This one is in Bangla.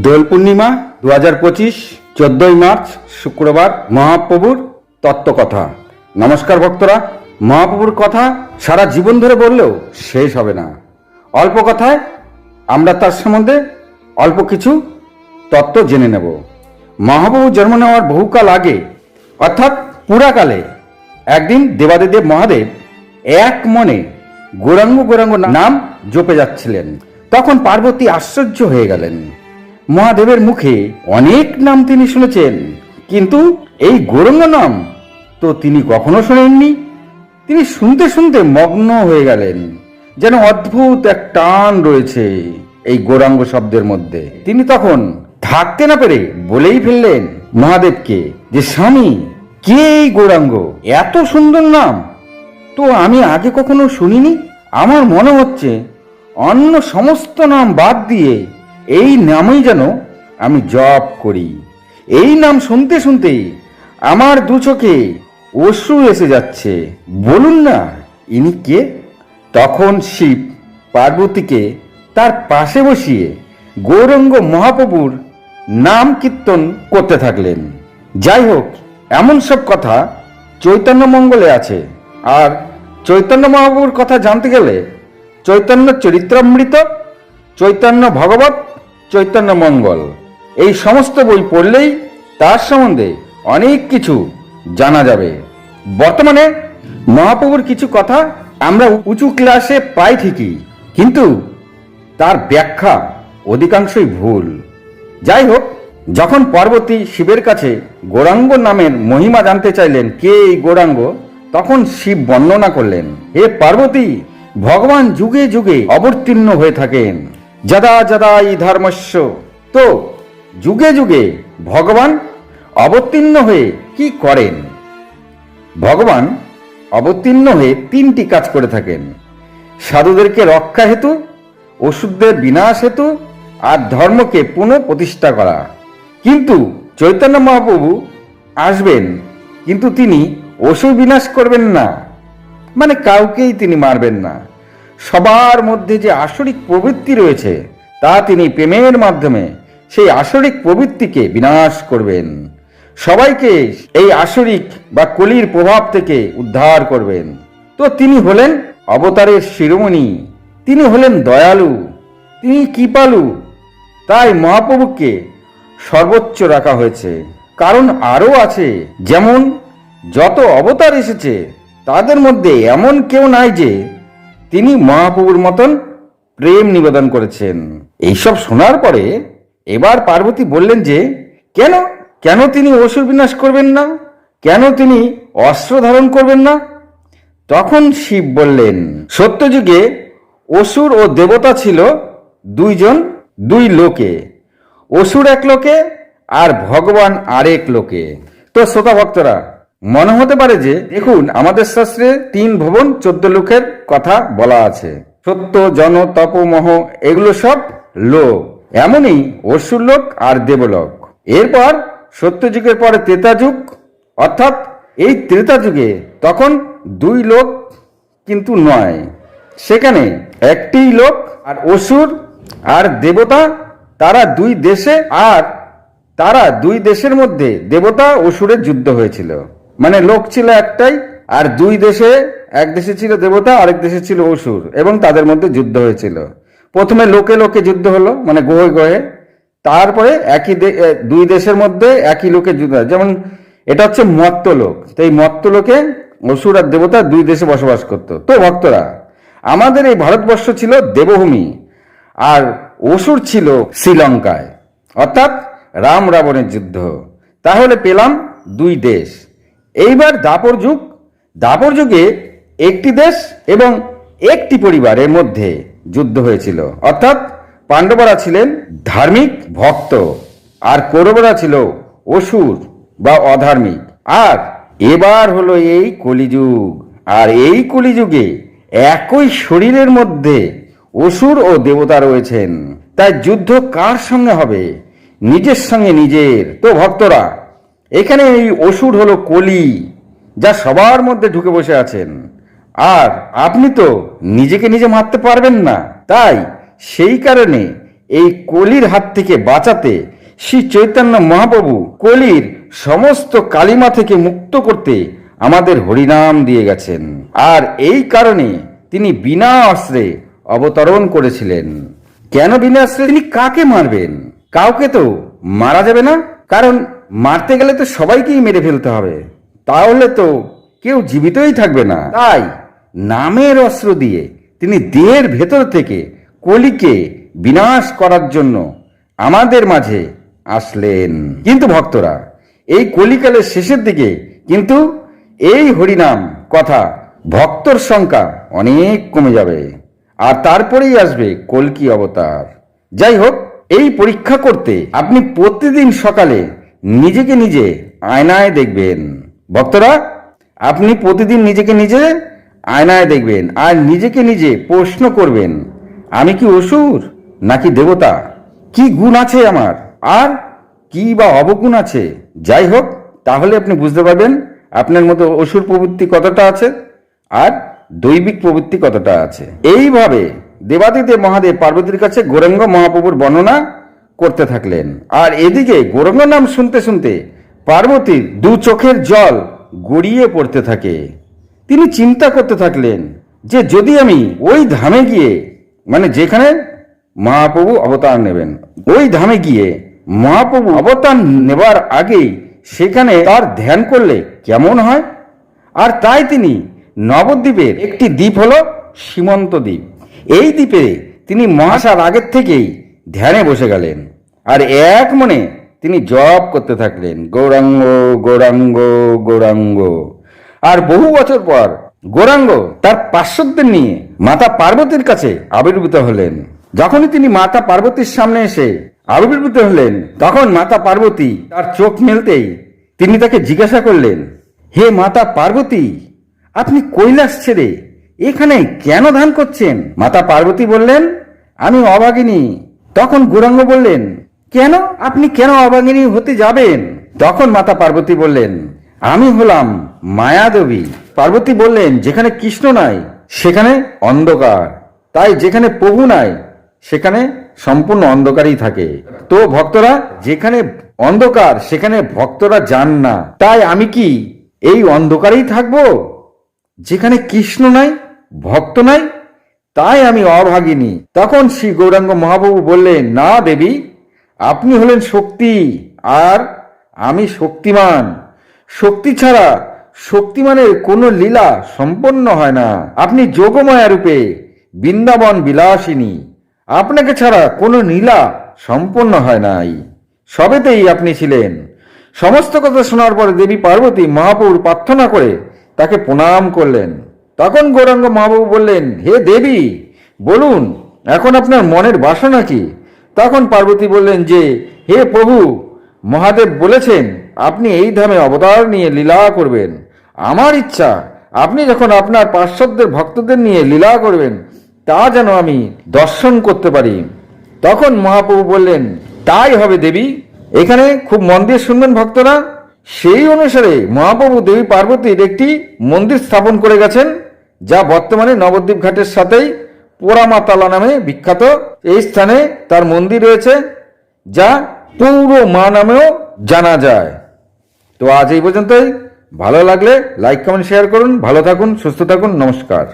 দোল পূর্ণিমা 2025 14ই মার্চ শুক্রবার মহাপ্রভুর তত্ত্বকথা। নমস্কার ভক্তরা, মহাপ্রভুর কথা সারা জীবন ধরে বললেও শেষ হবে না। অল্প কথায় আমরা তার সম্বন্ধে অল্প কিছু তত্ত্ব জেনে নেব। মহাপ্রভু জন্ম নেওয়ার বহুকাল আগে অর্থাৎ পুরাকালে একদিন দেবাদিদেব মহাদেব এক মনে গৌরাঙ্গ নাম জপে যাচ্ছিলেন। তখন পার্বতী আশ্চর্য হয়ে গেলেন। মহাদেবের মুখে অনেক নাম তিনি শুনেছেন, কিন্তু এই গৌরাঙ্গ নাম তো তিনি কখনো শোনেননি। তিনি শুনতে শুনতে মগ্ন হয়ে গেলেন, যেন অদ্ভুত এক টান রয়েছে এই গৌরাঙ্গ শব্দের মধ্যে। তিনি তখন থাকতে না পেরে বলেই ফেললেন মহাদেবকে যে, স্বামী, কে এই গৌরাঙ্গ? এত সুন্দর নাম তো আমি আগে কখনো শুনিনি। আমার মনে হচ্ছে অন্য সমস্ত নাম বাদ দিয়ে এই নামই যেন আমি জপ করি। এই নাম শুনতে শুনতে আমার দু চোখে অশ্রু এসে যাচ্ছে। বলুন না, ইনি কে? তখন শিব পার্বতীকে তার পাশে বসিয়ে গৌরাঙ্গ মহাপ্রভুর নাম কীর্তন করতে থাকলেন। যাই হোক, এমন সব কথা চৈতন্য মঙ্গলে আছে। আর চৈতন্য মহাপ্রভুর কথা জানতে গেলে চৈতন্য চরিত্রামৃত, চৈতন্য ভগবত, চৈতন্য মঙ্গল এই সমস্ত বই পড়লেই তার সম্বন্ধে অনেক কিছু জানা যাবে। বর্তমানে মহাপ্রভুর কিছু কথা আমরা উঁচু ক্লাসে পাই ঠিকই, কিন্তু তার ব্যাখ্যা অধিকাংশই ভুল। যাই হোক, যখন পার্বতী শিবের কাছে গৌরাঙ্গ নামের মহিমা জানতে চাইলেন, কে এই গৌরাঙ্গ, তখন শিব বর্ণনা করলেন, হে পার্বতী, ভগবান যুগে যুগে অবতীর্ণ হয়ে থাকেন। যদা যদা ই ধর্মস্য। তো যুগে যুগে ভগবান অবতীর্ণ হয়ে কি করেন? ভগবান অবতীর্ণ হয়ে তিনটি কাজ করে থাকেন: সাধুদেরকে রক্ষা হেতু, অসুরদের বিনাশ হেতু, আর ধর্মকে পুনঃ প্রতিষ্ঠা করা। কিন্তু চৈতন্য মহাপ্রভু আসবেন, কিন্তু তিনি অসুর বিনাশ করবেন না, মানে কাউকেই তিনি মারবেন না। সবার মধ্যে যে আসরিক প্রবৃত্তি রয়েছে তা তিনি প্রেমের মাধ্যমে সেই আসরিক প্রবৃত্তিকে বিনাশ করবেন। সবাইকে এই আসরিক বা কলির প্রভাব থেকে উদ্ধার করবেন। তো তিনি হলেন অবতারের শিরোমণি, তিনি হলেন দয়ালু, তিনি কৃপালু। তাই মহাপ্রভুকে সর্বোচ্চ রাখা হয়েছে। কারণ আরও আছে, যেমন যত অবতার এসেছে তাদের মধ্যে এমন কেউ নাই যে তিনি মহাপ্রভুর মতন প্রেম নিবেদন করেছেন। এইসব শোনার পরে এবার পার্বতী বললেন যে, কেন তিনি অসুর বিনাশ করবেন না? কেন তিনি অস্ত্র ধারণ করবেন না? তখন শিব বললেন, সত্যযুগে অসুর ও দেবতা ছিল দুই লোকে। অসুর এক লোকে আর ভগবান আরেক লোকে। তো শ্রোতা ভক্তরা, মনে হতে পারে যে, দেখুন, আমাদের শাস্ত্রে 3 ভুবন 14 লোকের কথা বলা আছে। সত্য, জন, তপ, মোহ এগুলো সব লোক। এমনই অসুর লোক আর দেবলোক। এরপর সত্যযুগের পরে ত্রেতা যুগ, অর্থাৎ এই ত্রেতা যুগে তখন 2 লোক কিন্তু নয়, সেখানে একটি লোক। আর অসুর আর দেবতা তারা 2 দেশে, আর তারা 2 দেশের মধ্যে দেবতা অসুরের যুদ্ধ হয়েছিল। মানে লোক ছিল একটাই, আর 2 দেশে, এক দেশে ছিল দেবতা, আরেক দেশে ছিল অসুর, এবং তাদের মধ্যে যুদ্ধ হয়েছিল। প্রথমে লোকে লোকে যুদ্ধ হলো, মানে গ্রহে গ্রহে। তারপরে 2 দেশের মধ্যে একই লোকে যুদ্ধ। যেমন এটা হচ্ছে মর্ত্যলোক। তো এই মর্ত্যলোকে অসুর আর দেবতা 2 দেশে বসবাস করত। তো ভক্তরা, আমাদের এই ভারতবর্ষ ছিল দেবভূমি, আর অসুর ছিল শ্রীলঙ্কায়, অর্থাৎ রাম রাবণের যুদ্ধ। তাহলে পেলাম 2 দেশ। এইবার দাপর যুগে একটি দেশ এবং একটি পরিবারের মধ্যে যুদ্ধ হয়েছিল, অর্থাৎ পাণ্ডবরা ছিলেন ধার্মিক ভক্ত, আর কৌরবরা ছিল অসুর বা অধার্মিক। আর এবার হলো এই কলিযুগ। আর এই কলিযুগে একই শরীরের মধ্যে অসুর ও দেবতা রয়েছেন। তাই যুদ্ধ কার সঙ্গে হবে? নিজের সঙ্গে নিজের। তো ভক্তরা, এখানে এই অসুর হলো কলি, যা সবার মধ্যে ঢুকে বসে আছেন। আর আপনি তো নিজেকে নিজে মারতে পারবেন না, তাই সেই কারণে এই কলির হাত থেকে বাঁচাতে শ্রী চৈতন্য মহাপ্রভু কলির সমস্ত কালিমা থেকে মুক্ত করতে আমাদের হরিনাম দিয়ে গেছেন। আর এই কারণে তিনি বিনা অস্ত্রে অবতরণ করেছিলেন। কেন বিনা অস্ত্রে? তিনি কাকে মারবেন? কাউকে তো মারা যাবে না, কারণ মারতে গেলে তো সবাইকেই মেরে ফেলতে হবে, তাহলে তো কেউ জীবিতই থাকবে না। তাই নামের অস্ত্র দিয়ে তিনি দেহের ভেতর থেকে কলিকে বিনাশ করার জন্য আমাদের মাঝে আসলেন। কিন্তু ভক্তরা, এই কলিকালের শেষের দিকে কিন্তু এই হরিনাম কথা ভক্তর সংখ্যা অনেক কমে যাবে, আর তারপরেই আসবে কল্কি অবতার। যাই হোক, এই পরীক্ষা করতে আপনি প্রতিদিন সকালে নিজেকে নিজে আয়নায় দেখবেন। ভক্তরা, আপনি প্রতিদিন নিজেকে নিজে আয়নায় দেখবেন আর নিজেকে নিজে প্রশ্ন করবেন, আমি কি অসুর নাকি দেবতা? কি গুণ আছে আমার, আর কি বা অবগুণ আছে? যাই হোক, তাহলে আপনি বুঝতে পারবেন আপনার মতো অসুর প্রবৃত্তি কতটা আছে আর দৈবিক প্রবৃত্তি কতটা আছে। এইভাবে দেবাদিদেব মহাদেব পার্বতীর কাছে গৌরাঙ্গ মহাপ্রভুর বর্ণনা করতে থাকলেন। আর এদিকে গৌরাঙ্গ নাম শুনতে শুনতে পার্বতীর দু চোখের জল গড়িয়ে পড়তে থাকে। তিনি চিন্তা করতে থাকলেন যে যদি আমি ওই ধামে গিয়ে, মানে যেখানে মহাপ্রভু অবতার নেবেন, ওই ধামে গিয়ে মহাপ্রভু অবতার নেবার আগেই সেখানে তার ধ্যান করলে কেমন হয়। আর তাই তিনি নবদ্বীপের একটি দ্বীপ হলো সীমন্ত দ্বীপ, এই দ্বীপে তিনি মহাসার আগের থেকেই ধ্যানে বসে গেলেন। আর এক মনে তিনি জপ করতে থাকলেন, গৌরাঙ্গ গৌরাঙ্গ গৌরাঙ্গ। আর বহু বছর পর গৌরাঙ্গ তার পার্শ্বদের নিয়ে মাতা পার্বতীর কাছে আবির্ভূত হলেন। যখনই তিনি মাতা পার্বতীর সামনে এসে আবির্ভূত হলেন, তখন মাতা পার্বতী তার চোখ মেলতেই তিনি তাকে জিজ্ঞাসা করলেন, হে মাতা পার্বতী, আপনি কৈলাস ছেড়ে এখানে কেন ধ্যান করছেন? মাতা পার্বতী বললেন, আমি অভাগিনী। তখন গৌরাঙ্গ বললেন, কেন? আপনি কেন অভাগিনী হতে যাবেন? তখন মাতা পার্বতী বললেন, আমি হলাম মায়াদেবী। পার্বতী বললেন, যেখানে কৃষ্ণ নাই সেখানে অন্ধকার, তাই যেখানে প্রভু নাই সেখানে সম্পূর্ণ অন্ধকারই থাকে। তো ভক্তরা, যেখানে অন্ধকার সেখানে ভক্তরা যান না, তাই আমি কি এই অন্ধকারেই থাকবো? যেখানে কৃষ্ণ নাই, ভক্ত নাই, তাই আমি অভাগিনী। তখন শ্রী গৌরাঙ্গ মহাপ্রভু বললেন, না দেবী, আপনি হলেন শক্তি আর আমি শক্তিমান। শক্তি ছাড়া শক্তিমানের কোনো লীলা সম্পন্ন হয় না। আপনি যোগমায়া রূপে বৃন্দাবন বিলাসিনী, আপনাকে ছাড়া কোনো লীলা সম্পন্ন হয় নাই, সবেতেই আপনি ছিলেন। সমস্ত কথা শোনার পরে দেবী পার্বতী মহাপ্রভুর প্রার্থনা করে তাকে প্রণাম করলেন। তখন গৌরাঙ্গ মহাপ্রভু বললেন, হে দেবী, বলুন এখন আপনার মনের বাসনা কি? তখন পার্বতী বললেন যে, হে প্রভু, মহাদেব বলেছেন আপনি এই ধামে অবতার নিয়ে লীলা করবেন। আমার ইচ্ছা আপনি যখন আপনার পার্শ্বদের ভক্তদের নিয়ে লীলা করবেন তা যেন আমি দর্শন করতে পারি। তখন মহাপ্রভু বললেন, তাই হবে দেবী। এখানে খুব মন দিয়ে শুনবেন ভক্তরা। সেই অনুসারে মহাপ্রভু দেবী পার্বতীর একটি মন্দির স্থাপন করে গেছেন, যা বর্তমানে নবদ্বীপ ঘাটের সাথেই পোড়ামাতালা নামে বিখ্যাত। এই স্থানে তার মন্দির রয়েছে, যা পৌর মা নামেও জানা যায়। তো আজ এই পর্যন্তই। ভালো লাগলে লাইক কমেন্ট শেয়ার করুন। ভালো থাকুন, সুস্থ থাকুন, নমস্কার।